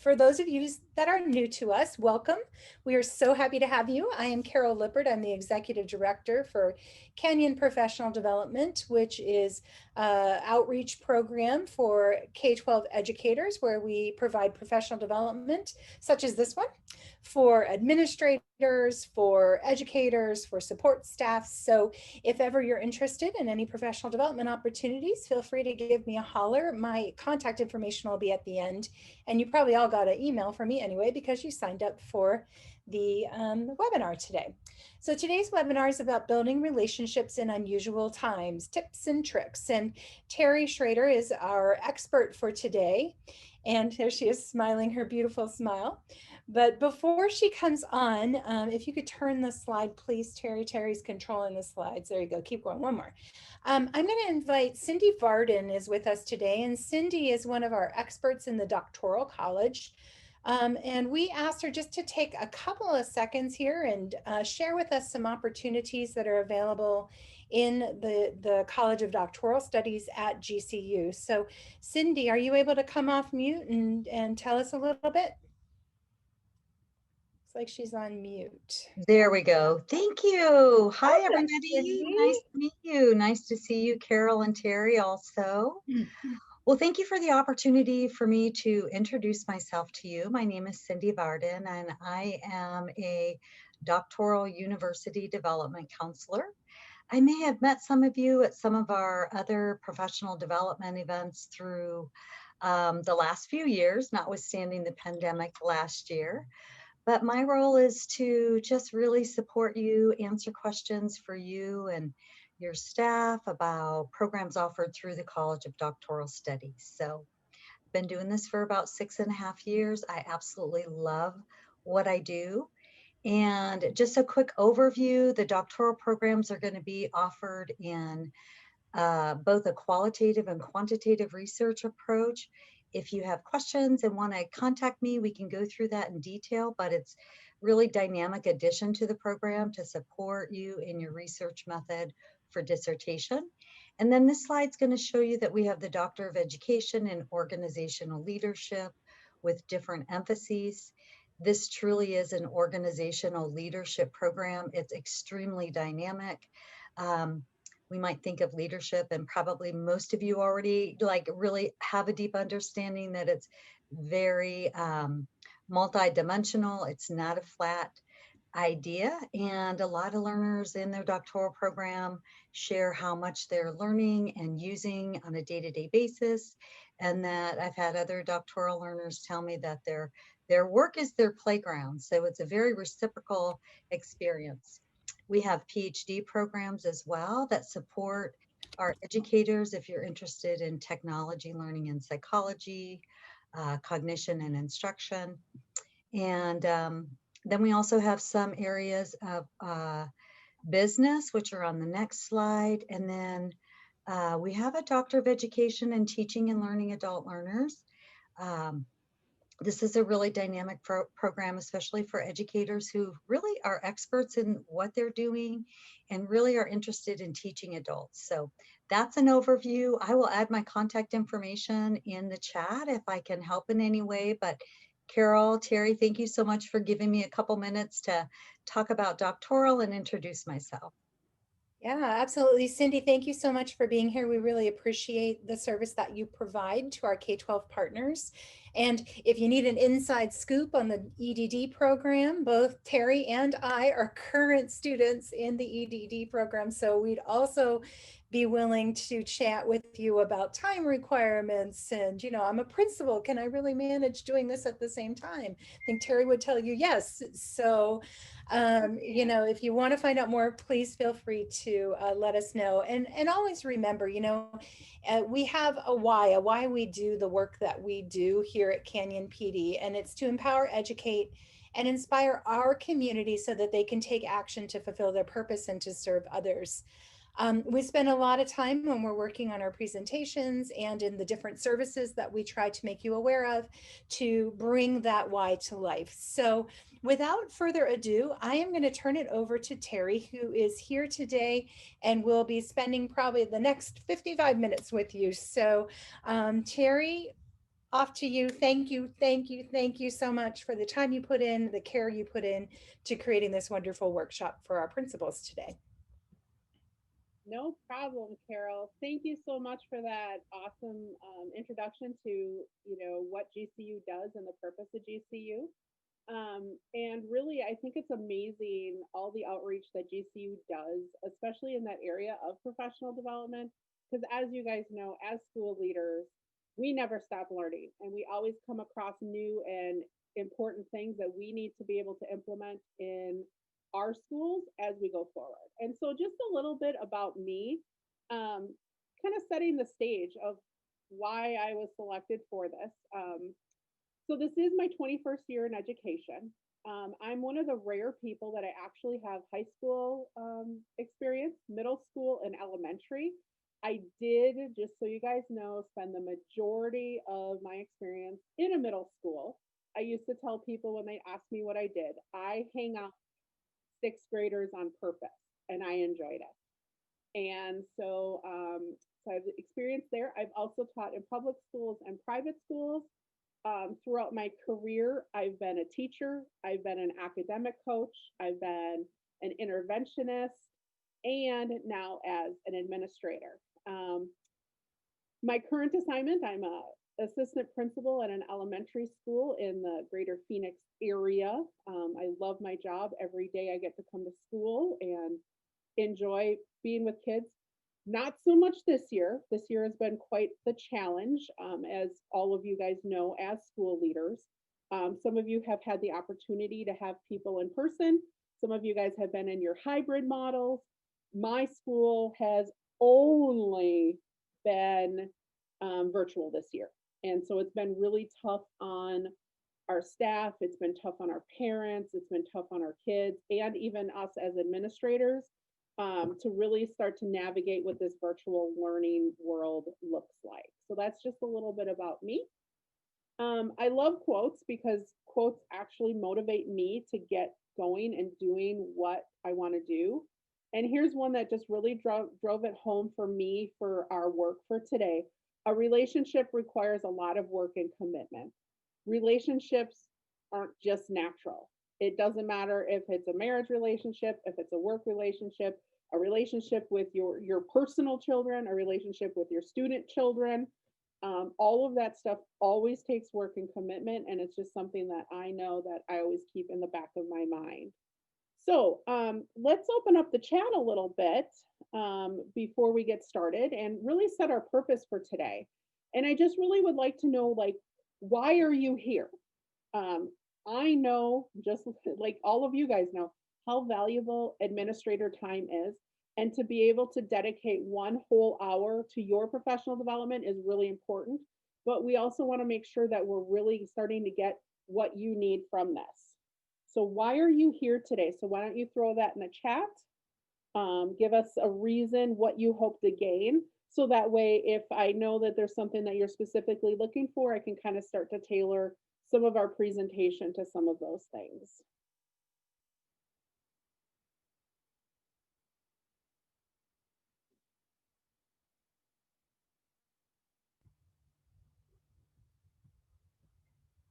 For those of you that are new to us, welcome. We are so happy to have you. I am Carol Lippert. I'm the Executive Director for Canyon Professional Development, which is an outreach program for K-12 educators where we provide professional development, such as this one, for administrators, for educators, for support staff. So if ever you're interested in any professional development opportunities, feel free to give me a holler. My contact information will be at the end. And you probably all got an email from me anyway, because you signed up for the webinar today. So today's webinar is about building relationships in unusual times, tips and tricks. And Terry Schrader is our expert for today. And there she is smiling her beautiful smile. But before she comes on, if you could turn the slide, please, Terry. Terry's controlling the slides. There you go. Keep going. One more. I'm going to invite Cindy Varden is with us today. And Cindy is one of our experts in the Doctoral College. And we asked her just to take a couple of seconds here and share with us some opportunities that are available in the College of Doctoral Studies at GCU. So Cindy, are you able to come off mute and tell us a little bit? Looks like she's on mute. There we go. Thank you. Hi, Welcome, everybody. Cindy. Nice to meet you. Nice to see you, Carol and Terry, also. Well, thank you for the opportunity for me to introduce myself to you. My name is Cindy Varden, and I am a doctoral university development counselor. I may have met some of you at some of our other professional development events through the last few years, notwithstanding the pandemic last year. But my role is to just really support you, answer questions for you and your staff about programs offered through the College of Doctoral Studies. So I've been doing this for about 6.5 years. I absolutely love what I do. And just a quick overview, the doctoral programs are going to be offered in both a qualitative and quantitative research approach. If you have questions and want to contact me, we can go through that in detail, but it's really dynamic addition to the program to support you in your research method for dissertation. And then this slide's going to show you that we have the Doctor of Education in Organizational Leadership with different emphases. This truly is an organizational leadership program. It's extremely dynamic. We might think of leadership, and probably most of you already really have a deep understanding that it's very multidimensional. It's not a flat idea, and a lot of learners in their doctoral program share how much they're learning and using on a day-to-day basis, and that I've had other doctoral learners tell me that their work is their playground. So it's a very reciprocal experience. We have PhD programs as well that support our educators if you're interested in technology, learning, and psychology, cognition and instruction. And then we also have some areas of business, which are on the next slide. And then we have a Doctor of Education in Teaching and Learning Adult Learners. This is a really dynamic program, especially for educators who really are experts in what they're doing and really are interested in teaching adults. So that's an overview. I will add my contact information in the chat if I can help in any way. But Carol, Terry, thank you so much for giving me a couple minutes to talk about doctoral and introduce myself. Yeah, absolutely. Cindy, thank you so much for being here. We really appreciate the service that you provide to our K12 partners. And if you need an inside scoop on the EDD program, both Terry and I are current students in the EDD program. So we'd also be willing to chat with you about time requirements. And, I'm a principal. Can I really manage doing this at the same time? I think Terry would tell you yes. So if you want to find out more, please feel free to let us know. And always remember, we have a why we do the work that we do here at Canyon PD, and it's to empower, educate, and inspire our community so that they can take action to fulfill their purpose and to serve others. We spend a lot of time when we're working on our presentations and in the different services that we try to make you aware of to bring that why to life. So without further ado, I am going to turn it over to Terry, who is here today and will be spending probably the next 55 minutes with you. So Terry, Off to you. Thank you, thank you, thank you so much for the time you put in, the care you put in to creating this wonderful workshop for our principals today. No problem, Carol. Thank you so much for that awesome introduction to what GCU does and the purpose of GCU. And really, I think it's amazing all the outreach that GCU does, especially in that area of professional development. Because as you guys know, as school leaders, we never stop learning, and we always come across new and important things that we need to be able to implement in our schools as we go forward. And so, just a little bit about me, kind of setting the stage of why I was selected for this. So this is my 21st year in education. I'm one of the rare people that I actually have high school experience, middle school, and elementary. I did, just so you guys know, spend the majority of my experience in a middle school. I used to tell people when they asked me what I did, I hang out with sixth graders on purpose, and I enjoyed it. And so I've experienced there. I've also taught in public schools and private schools. Throughout my career, I've been a teacher, I've been an academic coach, I've been an interventionist, and now as an administrator. My current assignment, I'm a assistant principal at an elementary school in the greater Phoenix area. I love my job. Every day I get to come to school and enjoy being with kids. Not so much this year. This year has been quite the challenge, as all of you guys know, as school leaders. Some of you have had the opportunity to have people in person. Some of you guys have been in your hybrid models. My school has only been virtual this year. And so it's been really tough on our staff. It's been tough on our parents. It's been tough on our kids and even us as administrators. To really start to navigate what this virtual learning world looks like. So that's just a little bit about me. I love quotes because quotes actually motivate me to get going and doing what I want to do. And here's one that just really drove it home for me for our work for today. A relationship requires a lot of work and commitment. Relationships aren't just natural. It doesn't matter if it's a marriage relationship, if it's a work relationship, a relationship with your personal children, a relationship with your student children. All of that stuff always takes work and commitment, and it's just something that I know that I always keep in the back of my mind. So let's open up the chat a little bit before we get started and really set our purpose for today. And I just really would like to know, like, why are you here? I know, just like all of you guys know, how valuable administrator time is. And to be able to dedicate one whole hour to your professional development is really important. But we also want to make sure that we're really starting to get what you need from this. So why are you here today? So why don't you throw that in the chat? Give us a reason what you hope to gain. So that way, if I know that there's something that you're specifically looking for, I can kind of start to tailor some of our presentation to some of those things.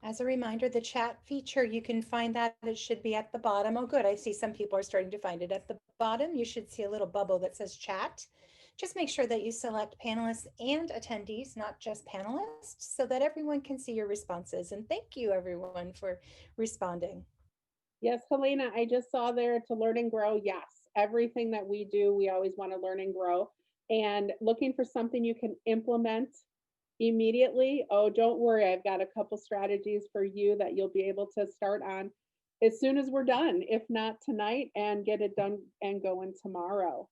As a reminder, the chat feature, you can find that it should be at the bottom. Oh, good. I see some people are starting to find it at the bottom. You should see a little bubble that says chat. Just make sure that you select panelists and attendees, not just panelists, so that everyone can see your responses. And thank you everyone for responding. Yes, Helena, I just saw there to learn and grow. Yes, everything that we do, we always want to learn and grow. And looking for something you can implement immediately. Oh, don't worry. I've got a couple strategies for you that you'll be able to start on as soon as we're done, if not tonight, and get it done and going tomorrow.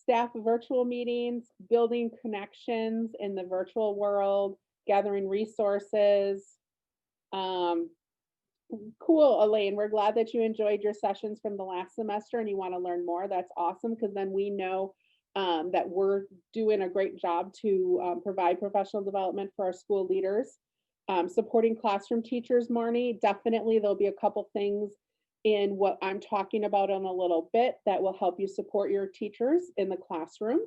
Staff virtual meetings, building connections in the virtual world, gathering resources. Cool, Elaine. We're glad that you enjoyed your sessions from the last semester and you want to learn more. That's awesome, because then we know that we're doing a great job to provide professional development for our school leaders. Supporting classroom teachers, Marnie, definitely there'll be a couple things in what I'm talking about in a little bit that will help you support your teachers in the classroom.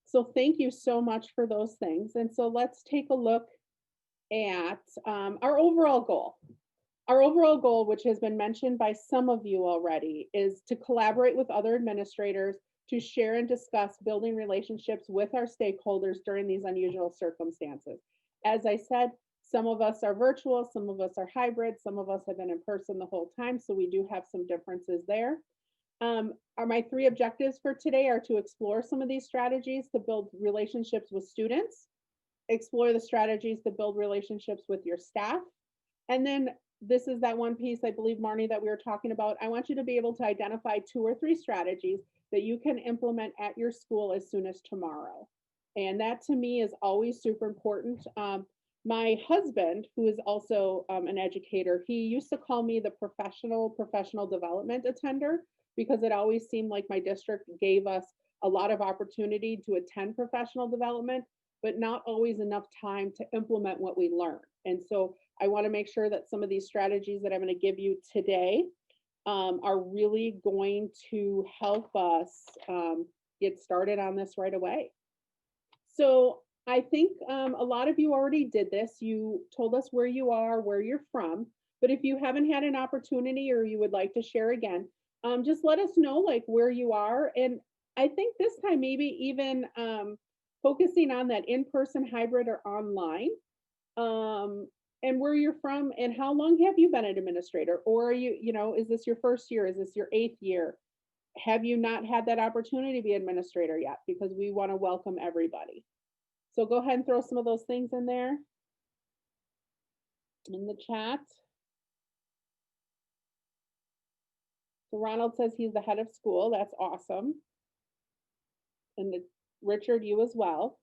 So thank you so much for those things. And so let's take a look at our overall goal. Our overall goal, which has been mentioned by some of you already, is to collaborate with other administrators to share and discuss building relationships with our stakeholders during these unusual circumstances. As I said, some of us are virtual, some of us are hybrid, some of us have been in person the whole time, so we do have some differences there. My three objectives for today are to explore some of these strategies to build relationships with students, explore the strategies to build relationships with your staff, and then this is that one piece, I believe, Marnie, that we were talking about. I want you to be able to identify 2 or 3 strategies that you can implement at your school as soon as tomorrow. And that to me is always super important. My husband, who is also an educator, he used to call me the professional development attender, because it always seemed like my district gave us a lot of opportunity to attend professional development, but not always enough time to implement what we learn. And so I want to make sure that some of these strategies that I'm going to give you today are really going to help us get started on this right away. So I think a lot of you already did this. You told us where you are, where you're from, but if you haven't had an opportunity or you would like to share again, just let us know like where you are. And I think this time maybe even focusing on that in-person, hybrid, or online, and where you're from, and how long have you been an administrator? Or are you, is this your first year? Is this your 8th year? Have you not had that opportunity to be administrator yet? Because we want to welcome everybody. So go ahead and throw some of those things in there in the chat. So Ronald says he's the head of school. That's awesome. And Richard, you as well.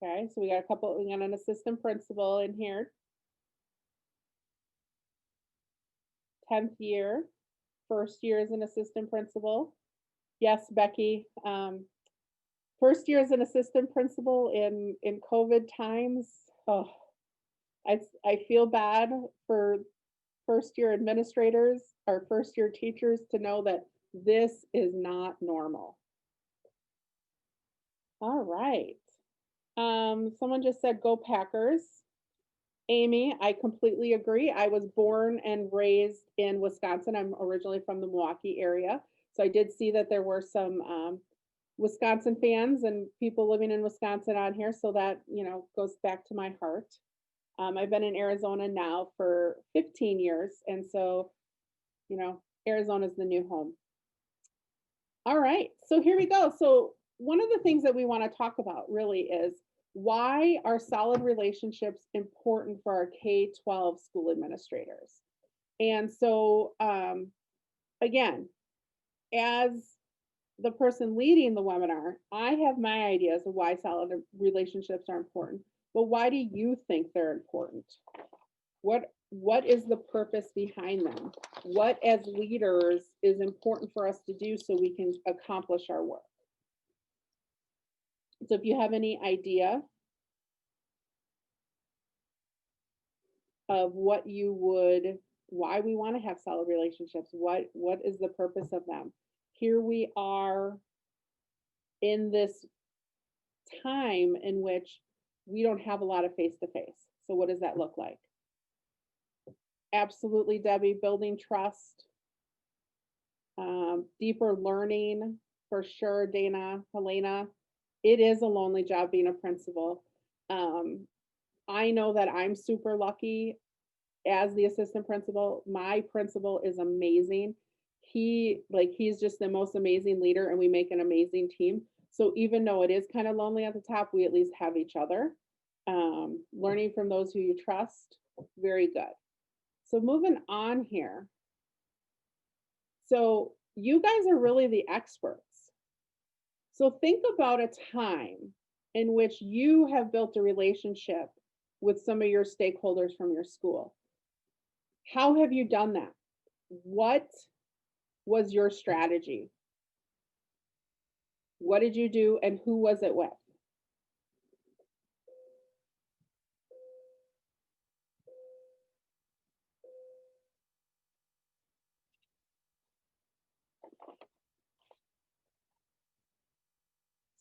Okay, so we got an assistant principal in here. 10th year, first year as an assistant principal. Yes, Becky. First year as an assistant principal in COVID times. Oh, I feel bad for first year administrators or first year teachers to know that this is not normal. All right. Someone just said, go Packers. Amy, I completely agree. I was born and raised in Wisconsin. I'm originally from the Milwaukee area. So I did see that there were some Wisconsin fans and people living in Wisconsin on here. So that, goes back to my heart. I've been in Arizona now for 15 years. And so, Arizona is the new home. All right, so here we go. So one of the things that we want to talk about really is, why are solid relationships important for our K12 school administrators? And so, again, as the person leading the webinar, I have my ideas of why solid relationships are important, but why do you think they're important? What is the purpose behind them? What as leaders is important for us to do so we can accomplish our work? So if you have any idea of why we want to have solid relationships, what is the purpose of them? Here we are in this time in which we don't have a lot of face-to-face. So what does that look like? Absolutely, Debbie, building trust, deeper learning, for sure, Dana, Helena. It is a lonely job being a principal. I know that I'm super lucky as the assistant principal. My principal is amazing. He's just the most amazing leader, and we make an amazing team. So even though it is kind of lonely at the top, we at least have each other. Learning from those who you trust, very good. So moving on here. So you guys are really the experts. So think about a time in which you have built a relationship with some of your stakeholders from your school. How have you done that? What was your strategy? What did you do, and who was it with?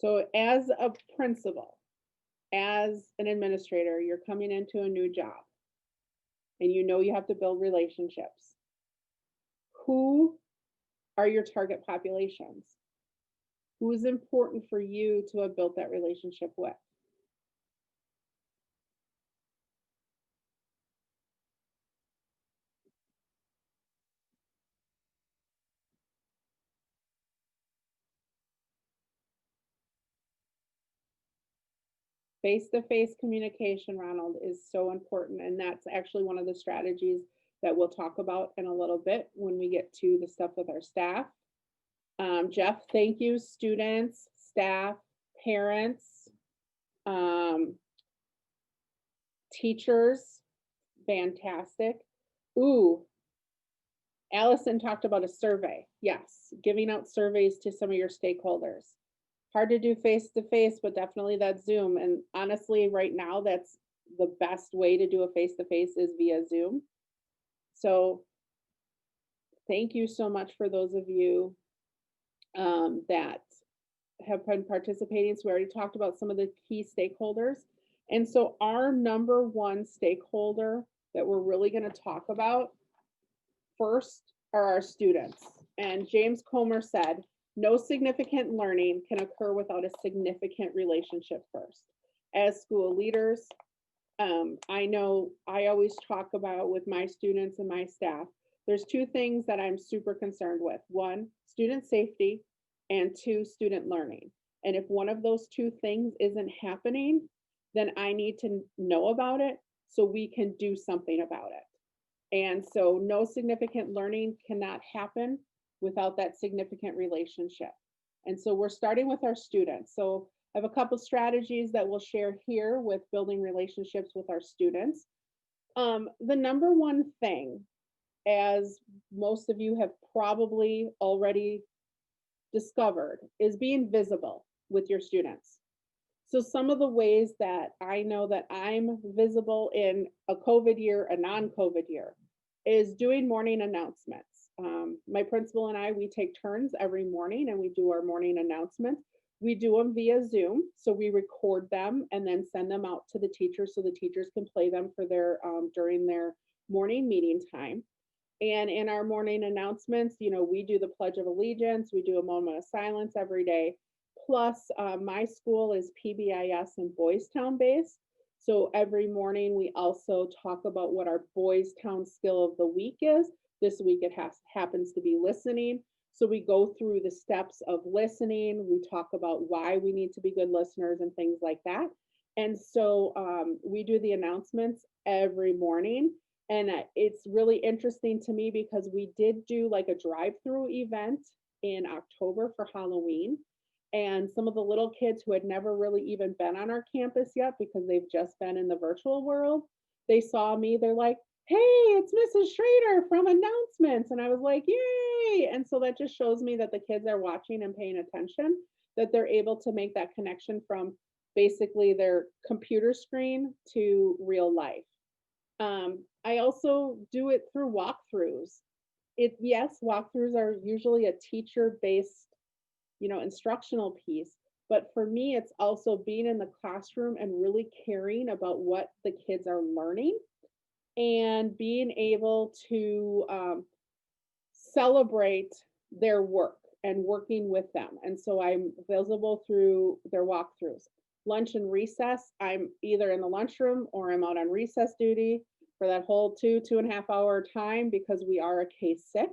So as a principal, as an administrator, you're coming into a new job and you know you have to build relationships. Who are your target populations? Who is important for you to have built that relationship with? Face-to-face communication, Ronald, is so important. And that's actually one of the strategies that we'll talk about in a little bit when we get to the stuff with our staff. Jeff, thank you, students, staff, parents, teachers, fantastic. Ooh, Allison talked about a survey. Yes, giving out surveys to some of your stakeholders. Hard to do face to face, but definitely that Zoom. And honestly, right now, that's the best way to do a face to face is via Zoom. So thank you so much for those of you that have been participating. So we already talked about some of the key stakeholders. And so our number one stakeholder that we're really going to talk about first are our students. And James Comer said, no significant learning can occur without a significant relationship first. As school leaders, I know I always talk about with my students and my staff, there's two things that I'm super concerned with. One, student safety, and two, student learning. And if one of those two things isn't happening, then I need to know about it so we can do something about it. And so no significant learning cannot happen without that significant relationship. And so we're starting with our students. So I have a couple strategies that we'll share here with building relationships with our students. The number one thing, as most of you have probably already discovered, is being visible with your students. So some of the ways that I know that I'm visible in a COVID year, a non-COVID year, is doing morning announcements. My principal and I, we take turns every morning and we do our morning announcements. We do them via Zoom, so we record them and then send them out to the teachers so the teachers can play them for their during their morning meeting time. And in our morning announcements, you know, we do the Pledge of Allegiance, we do a moment of silence every day. Plus, my school is PBIS and Boys Town based. So every morning we also talk about what our Boys Town skill of the week is. This week it happens to be listening. So we go through the steps of listening. We talk about why we need to be good listeners and things like that. And so we do the announcements every morning. And it's really interesting to me because we did do like a drive-through event in October for Halloween. And some of the little kids who had never really even been on our campus yet because they've just been in the virtual world, they saw me, they're like, hey, it's Mrs. Schrader from announcements. And I was like, yay. And so that just shows me that the kids are watching and paying attention, that they're able to make that connection from basically their computer screen to real life. I also do it through walkthroughs. Yes, walkthroughs are usually a teacher-based, you know, instructional piece. But for me, it's also being in the classroom and really caring about what the kids are learning and being able to celebrate their work and working with them. And so I'm visible through their walkthroughs. Lunch and recess, I'm either in the lunchroom or I'm out on recess duty for that whole 2.5 hour time because we are a K6.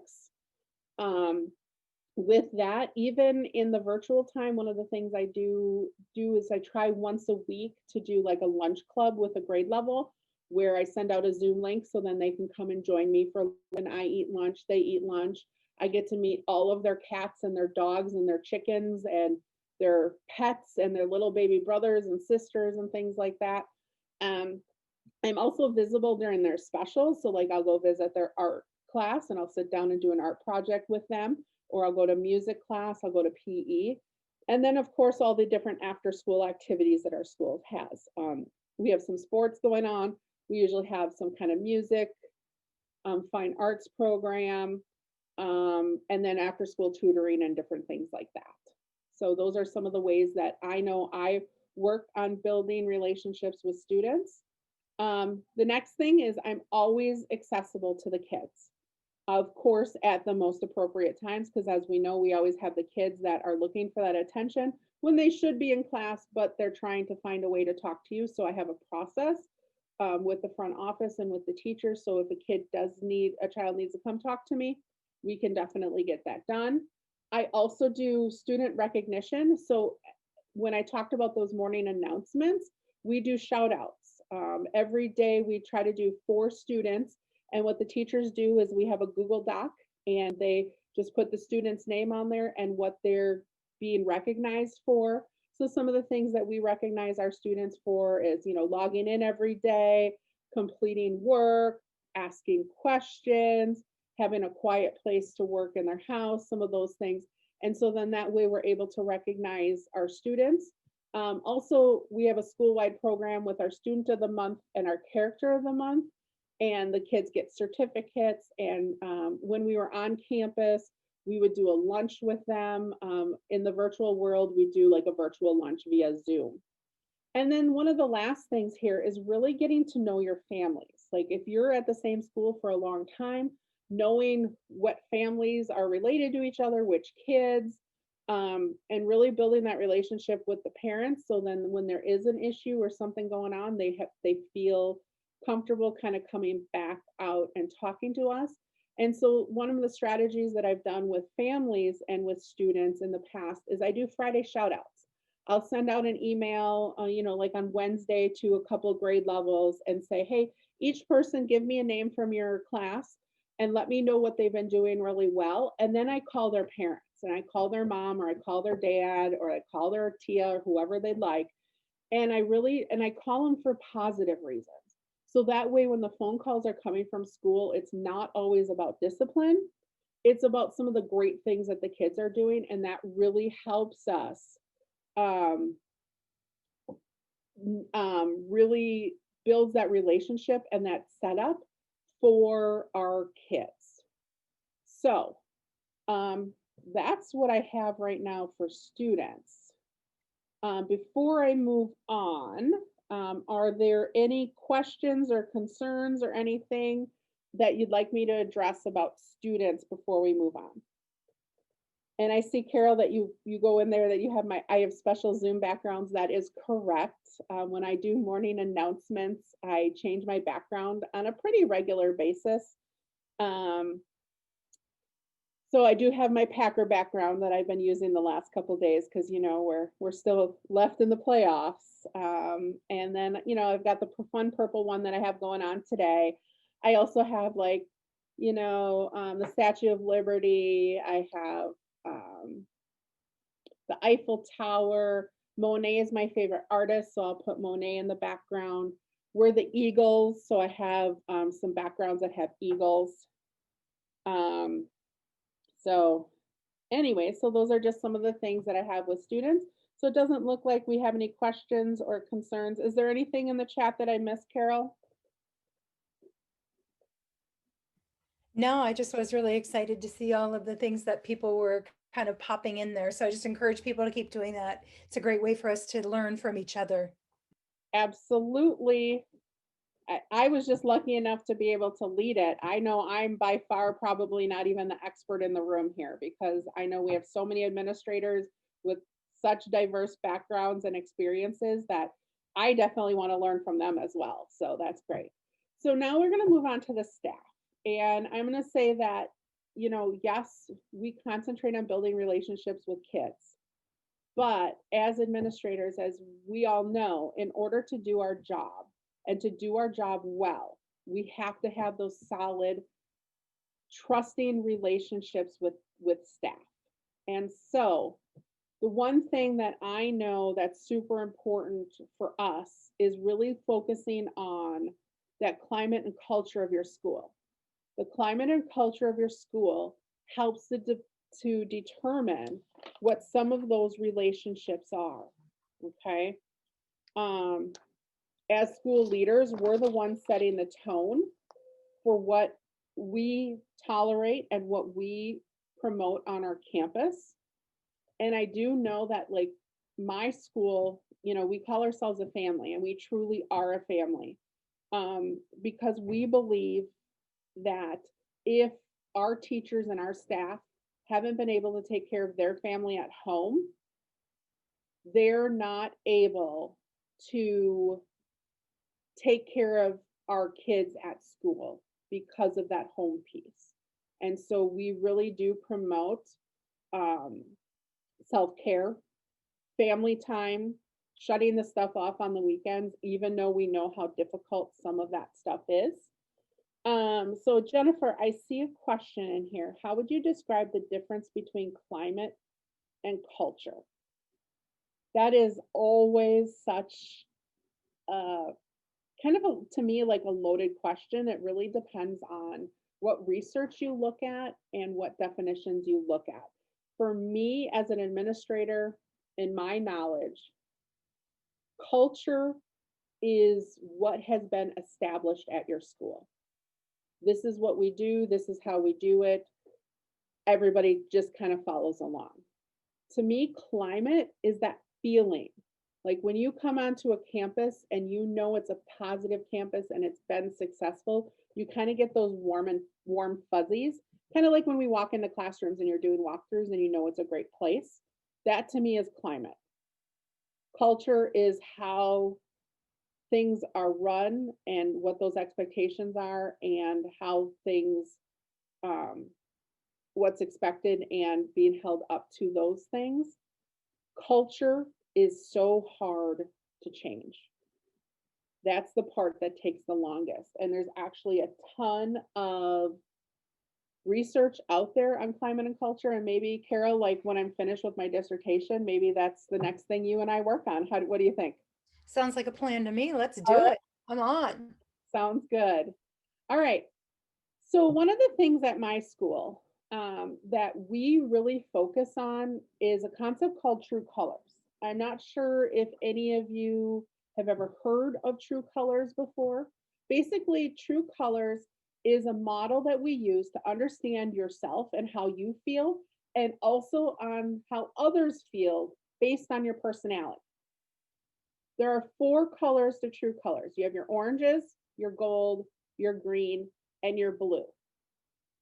With that, even in the virtual time, one of the things I do is I try once a week to do like a lunch club with a grade level where I send out a Zoom link so then they can come and join me for when I eat lunch, they eat lunch. I get to meet all of their cats and their dogs and their chickens and their pets and their little baby brothers and sisters and things like that. I'm also visible during their specials. So like I'll go visit their art class and I'll sit down and do an art project with them, or I'll go to music class, I'll go to PE. And then of course, all the different after school activities that our school has. We have some sports going on. We usually have some kind of music, fine arts program, and then after school tutoring and different things like that. So those are some of the ways that I know I work on building relationships with students. The next thing is I'm always accessible to the kids. Of course, at the most appropriate times, because as we know, we always have the kids that are looking for that attention when they should be in class, but they're trying to find a way to talk to you. So I have a process with the front office and with the teachers. So if a child needs to come talk to me, we can definitely get that done. I also do student recognition. So when I talked about those morning announcements, we do shout outs. Every day we try to do 4 students. And what the teachers do is we have a Google Doc and they just put the student's name on there and what they're being recognized for. So some of the things that we recognize our students for is, logging in every day, completing work, asking questions, having a quiet place to work in their house, some of those things. And so then that way we're able to recognize our students. Also, we have a school-wide program with our Student of the Month and our Character of the Month, and the kids get certificates. And when we were on campus, we would do a lunch with them. In the virtual world, we do like a virtual lunch via Zoom. And then one of the last things here is really getting to know your families. Like if you're at the same school for a long time, knowing what families are related to each other, which kids, and really building that relationship with the parents. So then when there is an issue or something going on, they feel comfortable kind of coming back out and talking to us. And so one of the strategies that I've done with families and with students in the past is I do Friday shout outs. I'll send out an email, like on Wednesday to a couple grade levels and say, hey, each person give me a name from your class and let me know what they've been doing really well. And then I call their parents and I call their mom or I call their dad or I call their tia or whoever they'd like. And I call them for positive reasons. So that way, when the phone calls are coming from school, it's not always about discipline. It's about some of the great things that the kids are doing. And that really helps us really builds that relationship and that setup for our kids. So that's what I have right now for students. Before I move on, are there any questions or concerns or anything that you'd like me to address about students before we move on? And I see, Carol, that you go in there that you have I have special Zoom backgrounds. That is correct. When I do morning announcements, I change my background on a pretty regular basis. So I do have my Packer background that I've been using the last couple of days because we're still left in the playoffs. And then I've got the fun purple one that I have going on today. I also have the Statue of Liberty. I have the Eiffel Tower. Monet is my favorite artist, so I'll put Monet in the background. We're the Eagles, so I have some backgrounds that have eagles. So anyway, so those are just some of the things that I have with students. So it doesn't look like we have any questions or concerns. Is there anything in the chat that I missed, Carol? No, I just was really excited to see all of the things that people were kind of popping in there. So I just encourage people to keep doing that. It's a great way for us to learn from each other. Absolutely. I was just lucky enough to be able to lead it. I know I'm by far probably not even the expert in the room here because I know we have so many administrators with such diverse backgrounds and experiences that I definitely want to learn from them as well. So that's great. So now we're going to move on to the staff. And I'm going to say that, yes, we concentrate on building relationships with kids. But as administrators, as we all know, in order to do our job and to do our job well, we have to have those solid, trusting relationships with staff. And so the one thing that I know that's super important for us is really focusing on that climate and culture of your school. The climate and culture of your school helps to determine what some of those relationships are, okay? As school leaders, we're the ones setting the tone for what we tolerate and what we promote on our campus. And I do know that like my school, you know, we call ourselves a family, and we truly are a family, because we believe that if our teachers and our staff haven't been able to take care of their family at home, they're not able to take care of our kids at school because of that home piece. And so we really do promote um, self-care, family time, shutting the stuff off on the weekends, even though we know how difficult some of that stuff is. So Jennifer, I see a question in here. How would you describe the difference between climate and culture? That is always such a kind of a, to me, like a loaded question. It really depends on what research you look at and what definitions you look at. For me, as an administrator, in my knowledge, culture is what has been established at your school. This is what we do, this is how we do it. Everybody just kind of follows along. To me, climate is that feeling. Like when you come onto a campus and you know it's a positive campus and it's been successful, you kind of get those warm fuzzies. Kind of like when we walk into classrooms and you're doing walkthroughs and you know it's a great place. That to me is climate. Culture is how things are run and what those expectations are and how things, what's expected and being held up to those things. Culture is so hard to change. That's the part that takes the longest. And there's actually a ton of research out there on climate and culture. And maybe, Carol, like when I'm finished with my dissertation, maybe that's the next thing you and I work on. What do you think? Sounds like a plan to me. Let's All do right. it. Come on. Sounds good. All right. So one of the things at my school that we really focus on is a concept called true colors. I'm not sure if any of you have ever heard of true colors before. Basically, true colors is a model that we use to understand yourself and how you feel, and also on how others feel based on your personality. There are 4 colors to true colors. You have your oranges, your gold, your green, and your blue.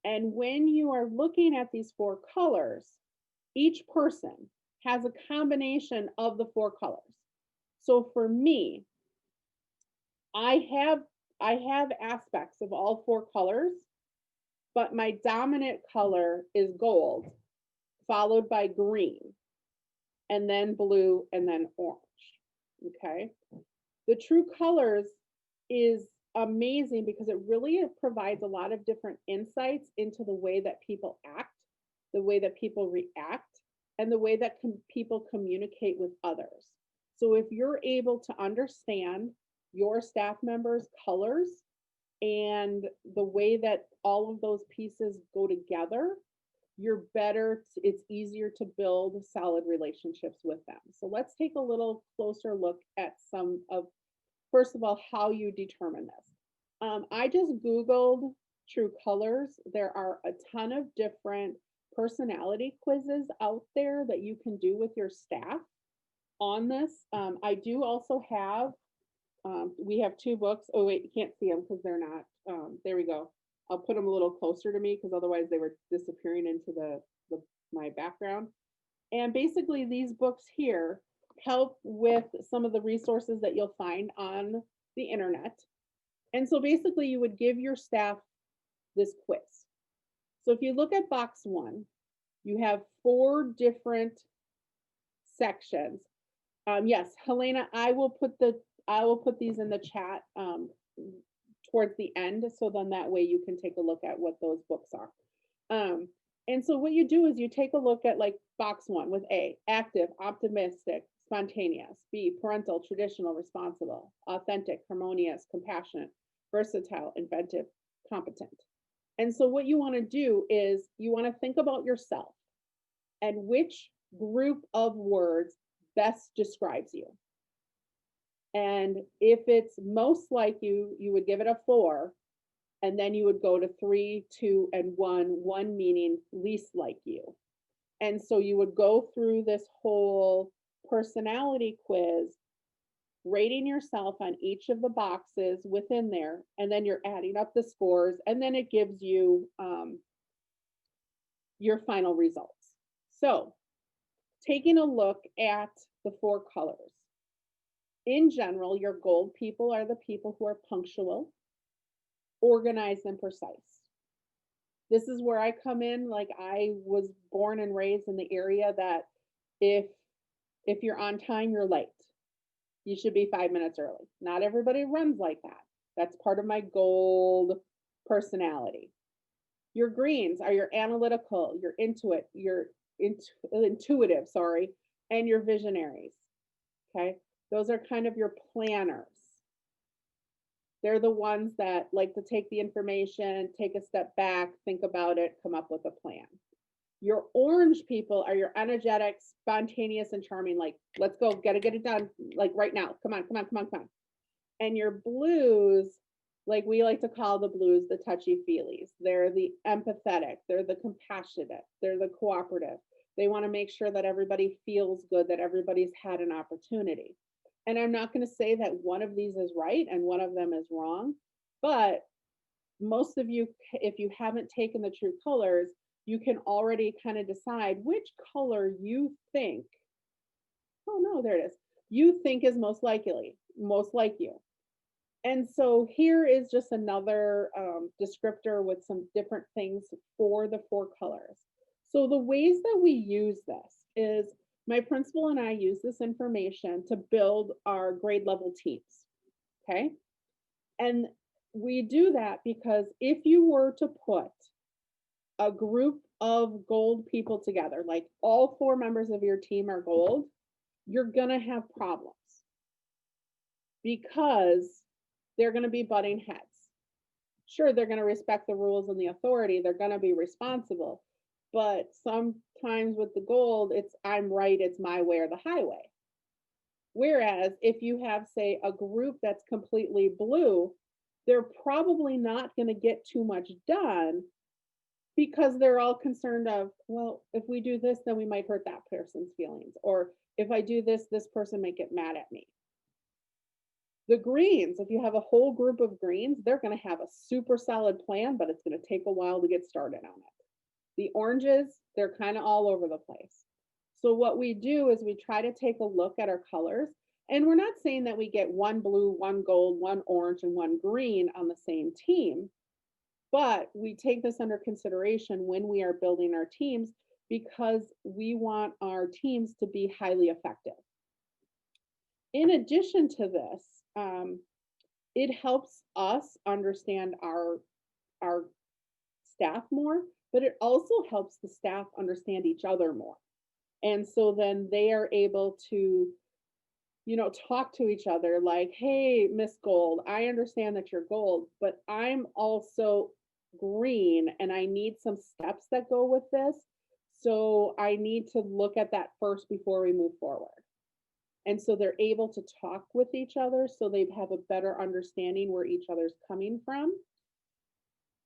And when you are looking at these 4 colors, each person has a combination of the 4 colors. So for me, I have aspects of all 4 colors, but my dominant color is gold, followed by green, and then blue, and then orange. Okay. The true colors is amazing because it really provides a lot of different insights into the way that people act, the way that people react, and the way that people communicate with others. So if you're able to understand your staff members' colors and the way that all of those pieces go together, you're better, it's easier to build solid relationships with them. So let's take a little closer look at some of, first of all, how you determine this. I just Googled true colors. There are a ton of different personality quizzes out there that you can do with your staff on this. I do also have, we have 2 books. Oh wait, you can't see them because they're not, there we go. I'll put them a little closer to me because otherwise they were disappearing into my background. And basically these books here help with some of the resources that you'll find on the internet. And so basically you would give your staff this quiz. So if you look at box 1, you have 4 different sections. Yes, Helena, I will put these in the chat towards the end, so then that way you can take a look at what those books are. And so what you do is you take a look at like box 1 with A, active, optimistic, spontaneous, B, parental, traditional, responsible, authentic, harmonious, compassionate, versatile, inventive, competent. And so what you want to do is you want to think about yourself and which group of words best describes you. And if it's most like you, you would give it a 4, and then you would go to 3, 2, and 1, 1 meaning least like you. And so you would go through this whole personality quiz, rating yourself on each of the boxes within there, and then you're adding up the scores, and then it gives you your final results. So taking a look at the 4 colors. In general, your gold people are the people who are punctual, organized, and precise. This is where I come in. Like, I was born and raised in the area that if you're on time, you're late. You should be 5 minutes early. Not everybody runs like that. That's part of my gold personality. Your greens are your analytical, your intuitive, sorry, and your visionaries. Okay. Those are kind of your planners. They're the ones that like to take the information, take a step back, think about it, come up with a plan. Your orange people are your energetic, spontaneous, and charming, like, let's go, get it done, like right now. Come on, come on, come on, come on. And your blues, like we like to call the blues the touchy-feelies. They're the empathetic, they're the compassionate, they're the cooperative. They want to make sure that everybody feels good, that everybody's had an opportunity. And I'm not going to say that one of these is right and one of them is wrong, but most of you, if you haven't taken the true colors, you can already kind of decide which color you think, oh no, there it is, you think is most like you. And so here is just another descriptor with some different things for the 4 colors. So the ways that we use this is my principal and I use this information to build our grade level teams, okay? And we do that because if you were to put a group of gold people together, like all 4 members of your team are gold, you're gonna have problems because they're gonna be butting heads. Sure, they're gonna respect the rules and the authority, they're gonna be responsible, but sometimes with the gold, it's I'm right, it's my way or the highway. Whereas if you have, say, a group that's completely blue, they're probably not going to get too much done because they're all concerned of, well, if we do this, then we might hurt that person's feelings. Or if I do this, this person might get mad at me. The greens, if you have a whole group of greens, they're going to have a super solid plan, but it's going to take a while to get started on it. The oranges, they're kind of all over the place. So what we do is we try to take a look at our colors, and we're not saying that we get 1 blue, 1 gold, 1 orange, and 1 green on the same team, but we take this under consideration when we are building our teams because we want our teams to be highly effective. In addition to this, it helps us understand our staff more, but it also helps the staff understand each other more. And so then they are able to, talk to each other like, hey, Miss Gold, I understand that you're gold, but I'm also green and I need some steps that go with this. So I need to look at that first before we move forward. And so they're able to talk with each other so they have a better understanding where each other's coming from.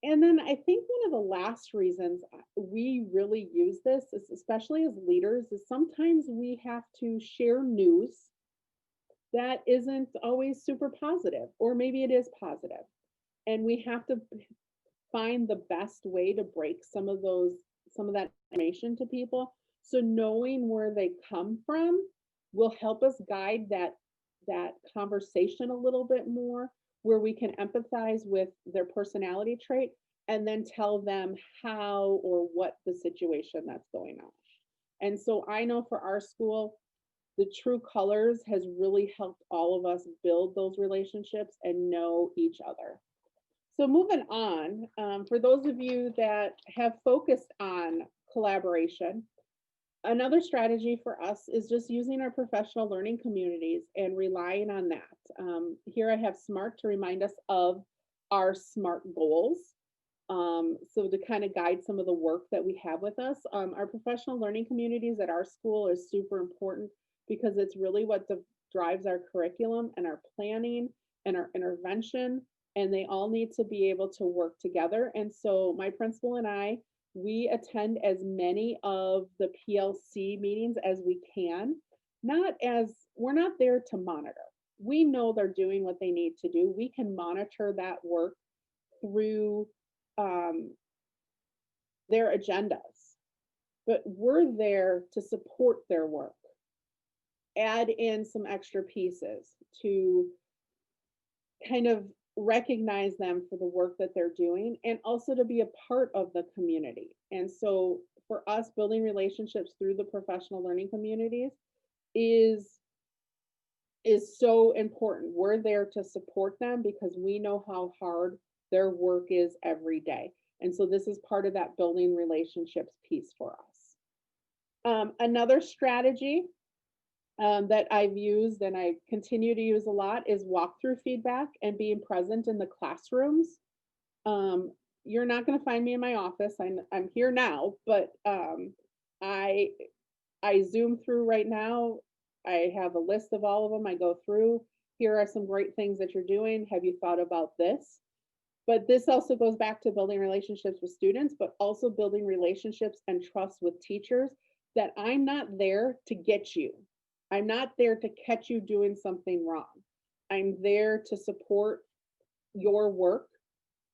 And then I think one of the last reasons we really use this, is, especially as leaders, is sometimes we have to share news that isn't always super positive, or maybe it is positive. And we have to find the best way to break some of that information to people. So knowing where they come from will help us guide that conversation a little bit more, where we can empathize with their personality trait and then tell them how or what the situation that's going on. And so I know for our school, the true colors has really helped all of us build those relationships and know each other. So moving on, for those of you that have focused on collaboration, another strategy for us is just using our professional learning communities and relying on that. Here I have SMART to remind us of our SMART goals. So to kind of guide some of the work that we have with us, our professional learning communities at our school is super important because it's really what drives our curriculum and our planning and our intervention, and they all need to be able to work together. And so my principal and I we attend as many of the PLC meetings as we can, we're not there to monitor. We know they're doing what they need to do. We can monitor that work through their agendas, but we're there to support their work, add in some extra pieces to kind of recognize them for the work that they're doing, and also to be a part of the community. And so for us, building relationships through the professional learning communities is so important. We're there to support them because we know how hard their work is every day. And so this is part of that building relationships piece for us. Another strategy that I've used and I continue to use a lot is walkthrough feedback and being present in the classrooms. You're not going to find me in my office. I'm here now, but I Zoom through right now. I have a list of all of them. I go through. Here are some great things that you're doing. Have you thought about this? But this also goes back to building relationships with students, but also building relationships and trust with teachers, that I'm not there to get you. I'm not there to catch you doing something wrong. I'm there to support your work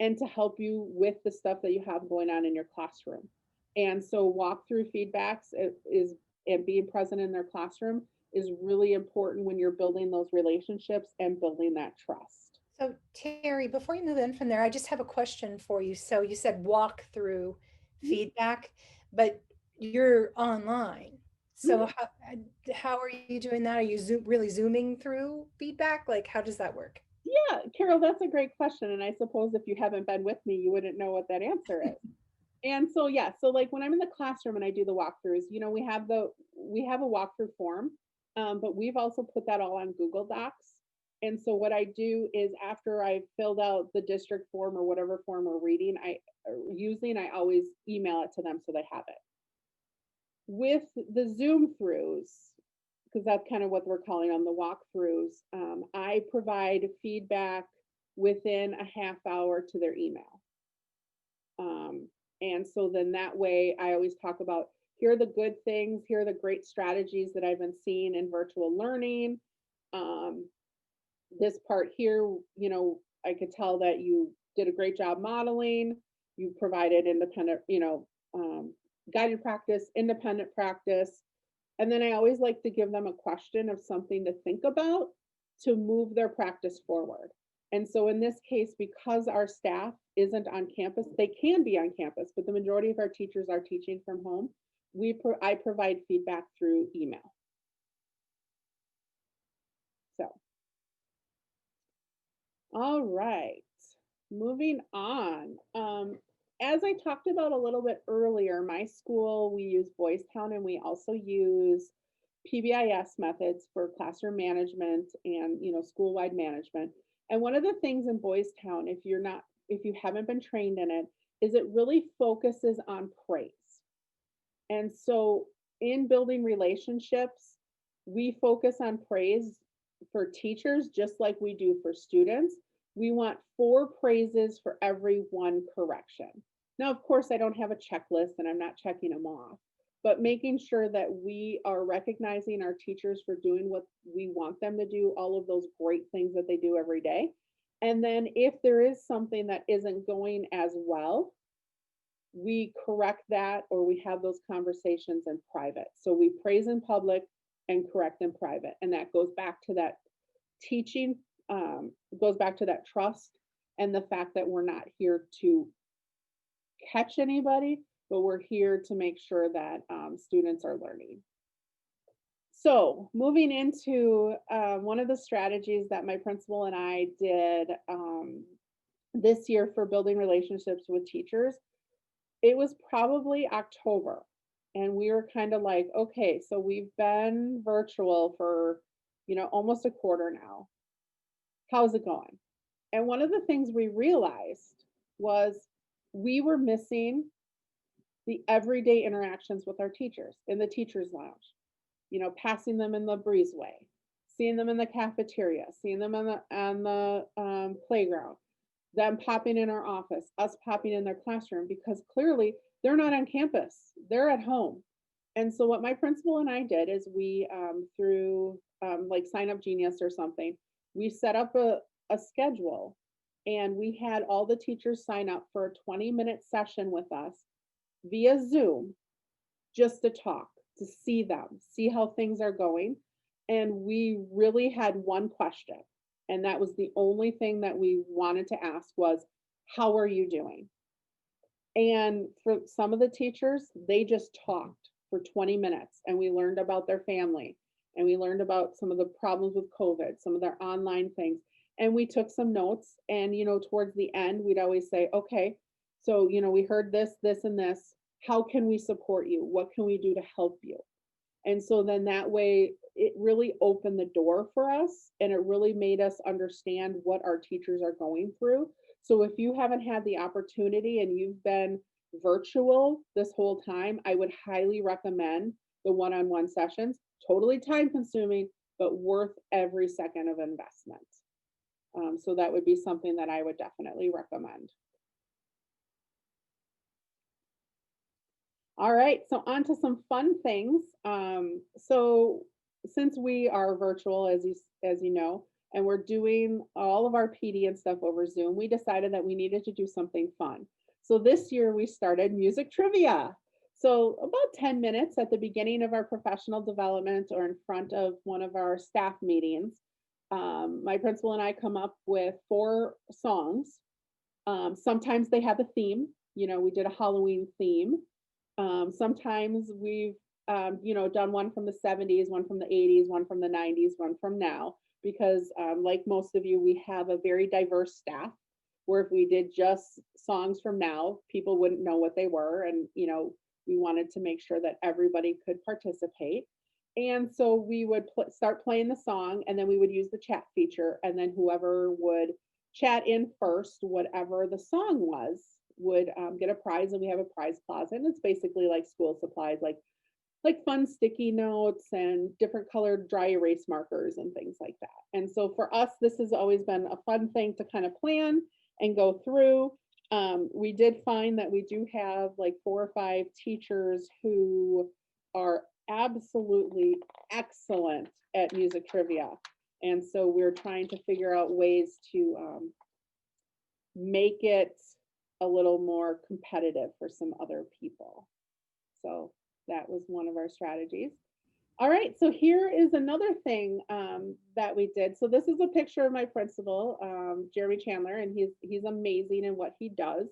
and to help you with the stuff that you have going on in your classroom. And so walkthrough feedbacks is and being present in their classroom is really important when you're building those relationships and building that trust. So Terry, before you move in from there, I just have a question for you. So you said walk through feedback, but you're online. So how are you doing that? Are you really zooming through feedback? Like, how does that work? Yeah, Carol, that's a great question. And I suppose if you haven't been with me, you wouldn't know what that answer is. And so, yeah, so like when I'm in the classroom and I do the walkthroughs, we have a walkthrough form, but we've also put that all on Google Docs. And so what I do is after I've filled out the district form or whatever form we're reading, I always email it to them so they have it. With the Zoom throughs, because that's kind of what we're calling on the walkthroughs, I provide feedback within a half hour to their email. And so then that way I always talk about, here are the good things, here are the great strategies that I've been seeing in virtual learning. This part here, I could tell that you did a great job modeling. You provided independent, guided practice, independent practice. And then I always like to give them a question of something to think about to move their practice forward. And so in this case, because our staff isn't on campus, they can be on campus, but the majority of our teachers are teaching from home. I provide feedback through email. So, all right, moving on. As I talked about a little bit earlier, my school, we use Boys Town, and we also use PBIS methods for classroom management and school-wide management. And one of the things in Boys Town, if you haven't been trained in it, is it really focuses on praise. And so in building relationships, we focus on praise for teachers just like we do for students. We want 4 praises for every 1 correction. Now, of course, I don't have a checklist and I'm not checking them off, but making sure that we are recognizing our teachers for doing what we want them to do, all of those great things that they do every day. And then if there is something that isn't going as well, we correct that, or we have those conversations in private. So we praise in public and correct in private. And that goes back to that teaching, goes back to that trust and the fact that we're not here to catch anybody, but we're here to make sure that students are learning. So moving into one of the strategies that my principal and I did this year for building relationships with teachers, it was probably October. And we were kind of like, okay, so we've been virtual for, almost a quarter now. How's it going? And one of the things we realized was we were missing the everyday interactions with our teachers in the teachers' lounge, passing them in the breezeway, seeing them in the cafeteria, seeing them on the playground, them popping in our office, us popping in their classroom, because clearly they're not on campus, they're at home. And so what my principal and I did is we, through like Sign Up Genius or something, we set up a schedule, and we had all the teachers sign up for a 20-minute session with us via Zoom, just to talk, to see them, see how things are going. And we really had one question. And that was the only thing that we wanted to ask was, how are you doing? And for some of the teachers, they just talked for 20 minutes, and we learned about their family, and we learned about some of the problems with COVID, some of their online things. And we took some notes, and, towards the end, we'd always say, okay, so, we heard this, this, and this. How can we support you? What can we do to help you? And so then that way, it really opened the door for us, and it really made us understand what our teachers are going through. So if you haven't had the opportunity and you've been virtual this whole time, I would highly recommend the one-on-one sessions. Totally time consuming, but worth every second of investment. So that would be something that I would definitely recommend. All right, so on to some fun things. So since we are virtual, as you know, and we're doing all of our PD and stuff over Zoom, we decided that we needed to do something fun. So this year we started music trivia. So about 10 minutes at the beginning of our professional development or in front of one of our staff meetings, my principal and I come up with 4 songs. Sometimes they have a theme. We did a Halloween theme. Sometimes we've, done one from the 70s, one from the 80s, one from the 90s, one from now, because like most of you, we have a very diverse staff, where if we did just songs from now, people wouldn't know what they were. And, we wanted to make sure that everybody could participate. And so we would start playing the song, and then we would use the chat feature, and then whoever would chat in first, whatever the song was, would get a prize. And we have a prize closet, and it's basically like school supplies, like fun sticky notes and different colored dry erase markers and things like that. And so for us, this has always been a fun thing to kind of plan and go through. We did find that we do have like 4 or 5 teachers who are absolutely excellent at music trivia. And so we're trying to figure out ways to make it a little more competitive for some other people. So that was one of our strategies. All right, so here is another thing that we did. So this is a picture of my principal, Jeremy Chandler, and he's amazing in what he does.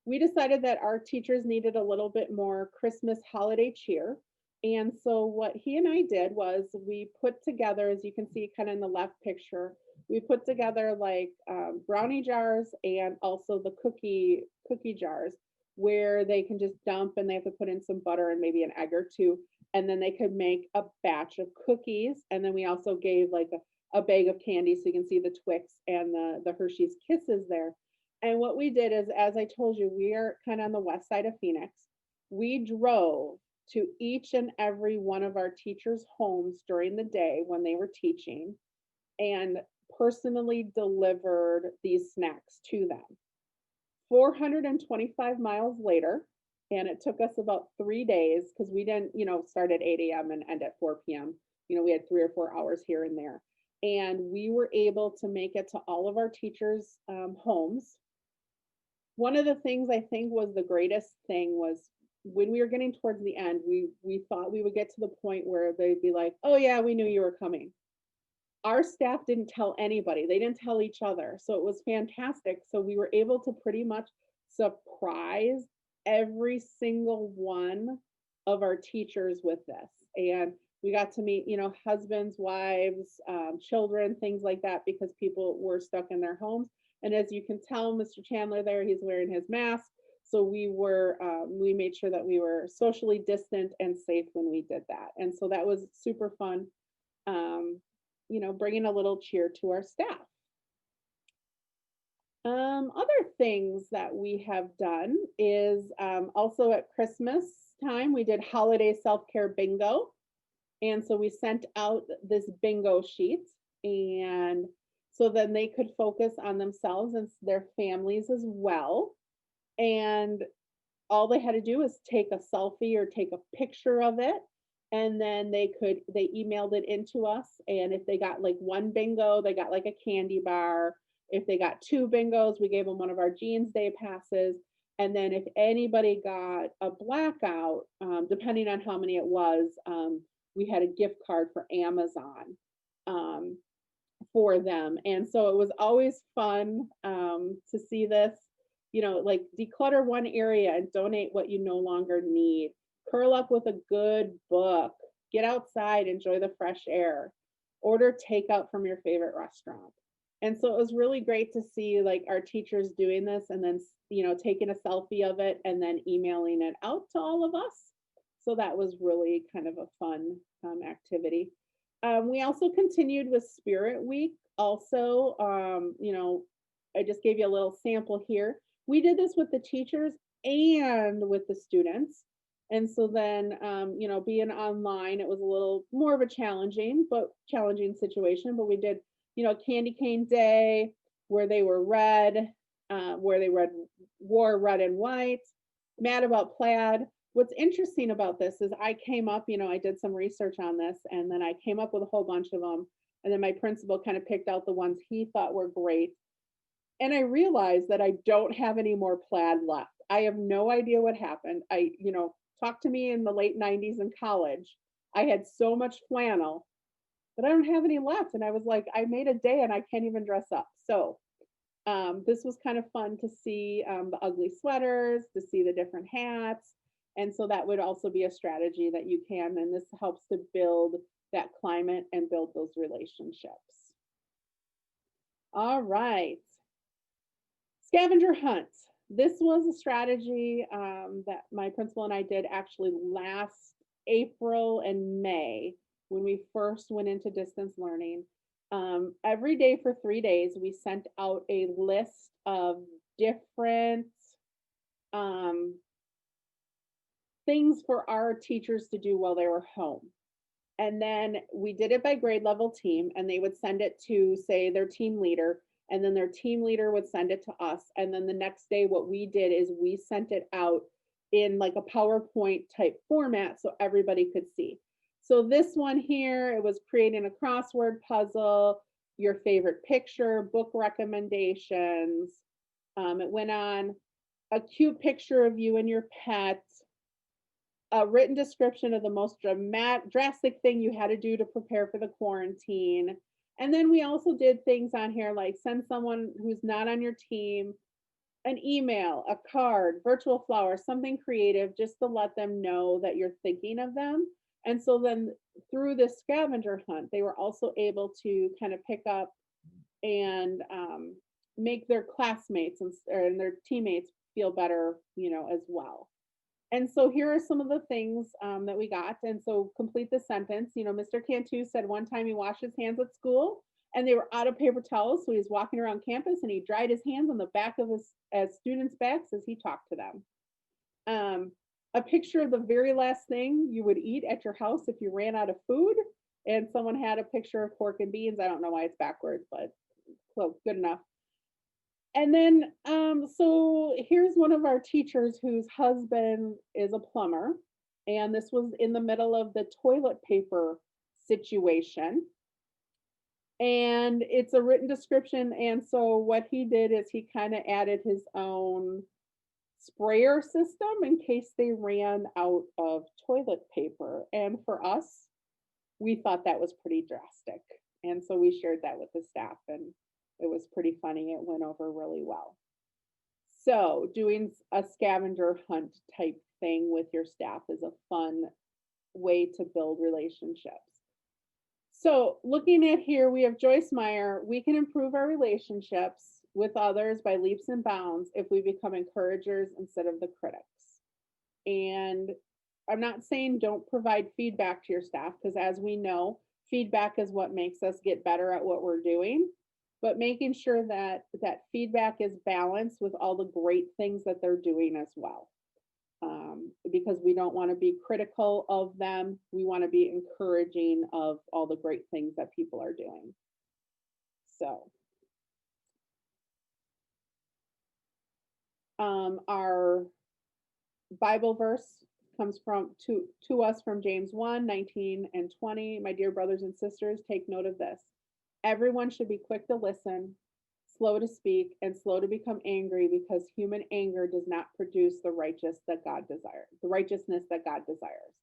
We decided that our teachers needed a little bit more Christmas holiday cheer. And so what he and I did was we put together, as you can see kind of in the left picture, we put together like brownie jars and also the cookie jars, where they can just dump, and they have to put in some butter and maybe an egg or 2. And then they could make a batch of cookies. And then we also gave like a bag of candy, so you can see the Twix and the Hershey's Kisses there. And what we did is, as I told you, we are kind of on the west side of Phoenix. We drove to each and every one of our teachers' homes during the day when they were teaching, and personally delivered these snacks to them. 425 miles later, and it took us about 3 days, because we didn't, start at 8 a.m. and end at 4 p.m. We had 3 or 4 hours here and there. And we were able to make it to all of our teachers' homes. One of the things I think was the greatest thing was when we were getting towards the end, we thought we would get to the point where they'd be like, oh yeah, we knew you were coming. Our staff didn't tell anybody. They didn't tell each other. So it was fantastic. So we were able to pretty much surprise every single one of our teachers with this. And we got to meet, husbands, wives, children, things like that, because people were stuck in their homes. And as you can tell, Mr. Chandler there, he's wearing his mask. So we made sure that we were socially distant and safe when we did that. And so that was super fun, bringing a little cheer to our staff. Other things that we have done is also at Christmas time, we did holiday self-care bingo. And so we sent out this bingo sheet, and so then they could focus on themselves and their families as well. And all they had to do was take a selfie or take a picture of it, and then they emailed it into us, and if they got like one bingo, they got like a candy bar. If they got two bingos, we gave them one of our Jeans Day passes. And then if anybody got a blackout, depending on how many it was, we had a gift card for Amazon for them. And so it was always fun to see this, like declutter one area and donate what you no longer need. Curl up with a good book, get outside, enjoy the fresh air, order takeout from your favorite restaurant. And so it was really great to see like our teachers doing this and then, taking a selfie of it and then emailing it out to all of us. So that was really kind of a fun activity. We also continued with Spirit Week. Also, I just gave you a little sample here. We did this with the teachers and with the students. And so then, being online, it was a little more of a challenging situation, but we did, Candy Cane Day, where they were red, wore red and white, mad about plaid. What's interesting about this is I came up, I did some research on this, and then I came up with a whole bunch of them. And then my principal kind of picked out the ones he thought were great. And I realized that I don't have any more plaid left. I have no idea what happened. Talk to me in the late 90s in college. I had so much flannel, but I don't have any left. And I was like, I made a day and I can't even dress up. So this was kind of fun to see the ugly sweaters, to see the different hats. And so that would also be a strategy that you can, and this helps to build that climate and build those relationships. All right. Scavenger hunt. This was a strategy that my principal and I did actually last April and May when we first went into distance learning. Every day for 3 days, we sent out a list of different things for our teachers to do while they were home. And then we did it by grade level team, and they would send it to, say, their team leader, and then their team leader would send it to us. And then the next day, what we did is we sent it out in like a PowerPoint type format so everybody could see. So this one here, it was creating a crossword puzzle, your favorite picture, book recommendations. It went on a cute picture of you and your pet, a written description of the most drastic thing you had to do to prepare for the quarantine. And then we also did things on here like send someone who's not on your team an email, a card, virtual flowers, something creative just to let them know that you're thinking of them. And so then through this scavenger hunt, they were also able to kind of pick up and make their classmates and their teammates feel better, as well. And so here are some of the things that we got. And so complete the sentence. Mr. Cantu said one time he washed his hands at school and they were out of paper towels. So he was walking around campus and he dried his hands on the back of his students' backs as he talked to them. A picture of the very last thing you would eat at your house if you ran out of food. And someone had a picture of pork and beans. I don't know why it's backwards, but close, good enough. And then, so here's one of our teachers whose husband is a plumber. And this was in the middle of the toilet paper situation. And it's a written description. And so what he did is he kind of added his own sprayer system in case they ran out of toilet paper. And for us, we thought that was pretty drastic. And so we shared that with the staff, and it was pretty funny. It went over really well. So doing a scavenger hunt type thing with your staff is a fun way to build relationships. So looking at here, we have Joyce Meyer. We can improve our relationships with others by leaps and bounds if we become encouragers instead of the critics. And I'm not saying don't provide feedback to your staff, because as we know, feedback is what makes us get better at what we're doing, but making sure that that feedback is balanced with all the great things that they're doing as well. Because we don't want to be critical of them. We want to be encouraging of all the great things that people are doing. So our Bible verse comes to us from James 1, 19 and 20. My dear brothers and sisters, take note of this. Everyone should be quick to listen, slow to speak, and slow to become angry, because human anger does not produce the righteousness that God desires.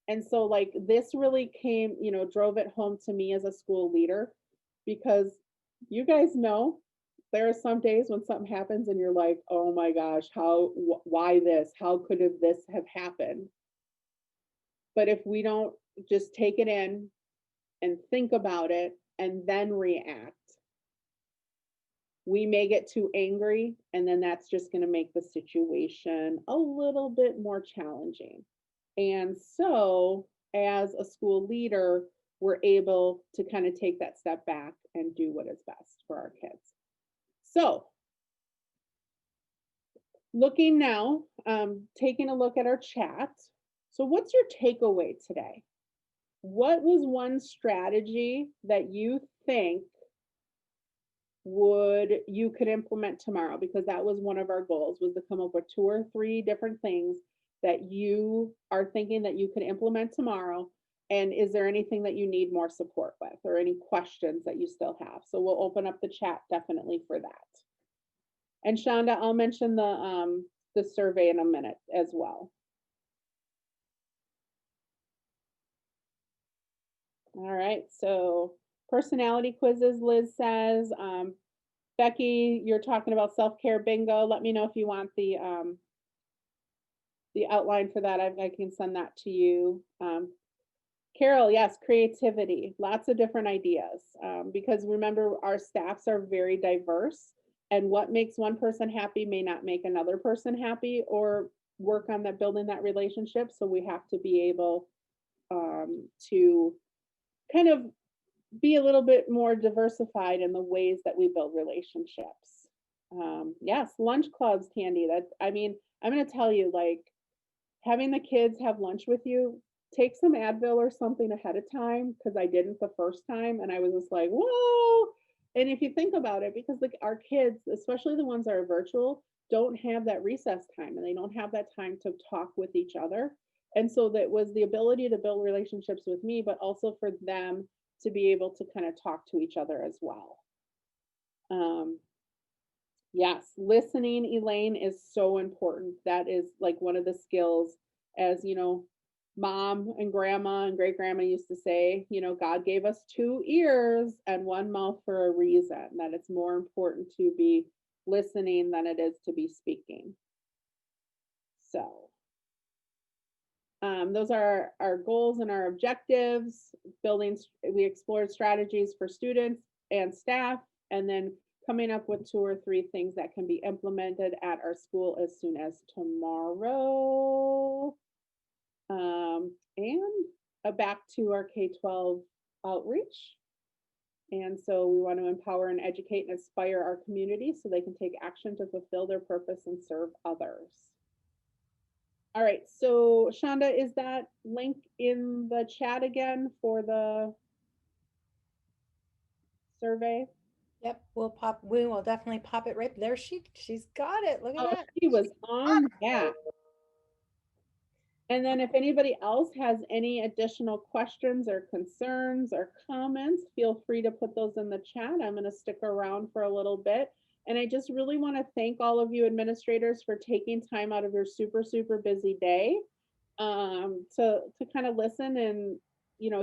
And so like this really came, drove it home to me as a school leader, because you guys know there are some days when something happens and you're like, oh my gosh, why this? How could this have happened? But if we don't just take it in and think about it and then react, we may get too angry, and then that's just going to make the situation a little bit more challenging. And so, as a school leader, we're able to kind of take that step back and do what is best for our kids. So, looking now, taking a look at our chat. So, what's your takeaway today? What was one strategy that you think you could implement tomorrow? Because that was one of our goals, was to come up with 2 or 3 different things that you are thinking that you could implement tomorrow. And is there anything that you need more support with, or any questions that you still have? So we'll open up the chat definitely for that. And Shonda, I'll mention the survey in a minute as well. All right, so personality quizzes, Liz says. Becky, you're talking about self-care bingo. Let me know if you want the outline for that. I can send that to you. Carol, yes, creativity, lots of different ideas, because remember, our staffs are very diverse, and what makes one person happy may not make another person happy, or work on that, building that relationship. So we have to be able to kind of be a little bit more diversified in the ways that we build relationships. Yes, lunch clubs, Candy. I'm going to tell you, like, having the kids have lunch with you, take some Advil or something ahead of time, because I didn't the first time, and I was just like, whoa. And if you think about it, because like our kids, especially the ones that are virtual, don't have that recess time, and they don't have that time to talk with each other. And so that was the ability to build relationships with me, but also for them to be able to kind of talk to each other as well. Yes, listening, Elaine, is so important. That is like one of the skills, as mom and grandma and great grandma used to say, God gave us 2 ears and 1 mouth for a reason, that it's more important to be listening than it is to be speaking. So those are our goals and our objectives. We explored strategies for students and staff, and then coming up with 2 or 3 things that can be implemented at our school as soon as tomorrow. And back to our K12 outreach. And so we want to empower and educate and inspire our community so they can take action to fulfill their purpose and serve others. All right, so Shonda, is that link in the chat again for the survey? Yep, we will definitely pop it right there. She's got it. Look at that. She was on that. And then if anybody else has any additional questions or concerns or comments, feel free to put those in the chat. I'm going to stick around for a little bit. And I just really want to thank all of you administrators for taking time out of your super, super busy day to kind of listen and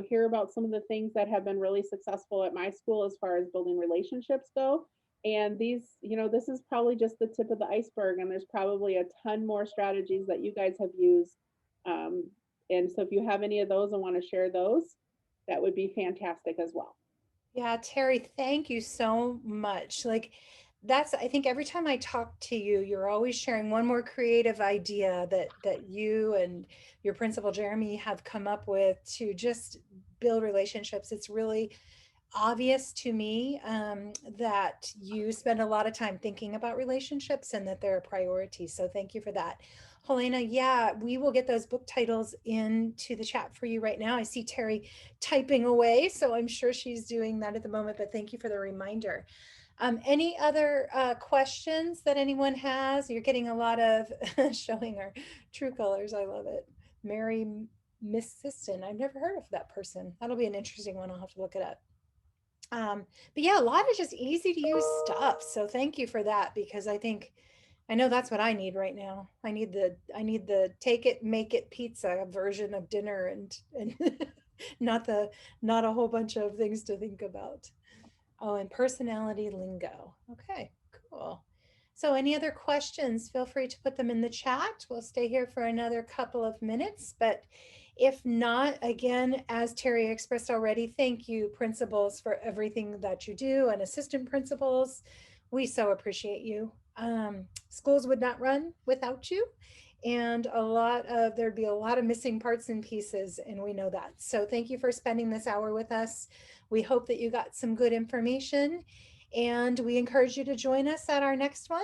hear about some of the things that have been really successful at my school as far as building relationships go. And these, this is probably just the tip of the iceberg, and there's probably a ton more strategies that you guys have used. And so if you have any of those and want to share those, that would be fantastic as well. Yeah, Terry, thank you so much. Like, I think every time I talk to you, you're always sharing one more creative idea that you and your principal Jeremy have come up with to just build relationships. It's really obvious to me that you spend a lot of time thinking about relationships and that they're a priority. So thank you for that. Helena, yeah, we will get those book titles into the chat for you right now. I see Terry typing away, so I'm sure she's doing that at the moment, but thank you for the reminder. Any other questions that anyone has? You're getting a lot of showing our true colors. I love it. Mary Miss Siston. I've never heard of that person. That'll be an interesting one. I'll have to look it up. But yeah, a lot of just easy to use stuff. So thank you for that, because I know that's what I need right now. I need the take it, make it pizza version of dinner, and not a whole bunch of things to think about. Oh, and personality lingo. Okay, cool. So any other questions, feel free to put them in the chat. We'll stay here for another couple of minutes, but if not, again, as Terry expressed already, thank you, principals, for everything that you do, and assistant principals. We so appreciate you. Schools would not run without you, and there'd be a lot of missing parts and pieces, and we know that. So thank you for spending this hour with us. We hope that you got some good information, and we encourage you to join us at our next one.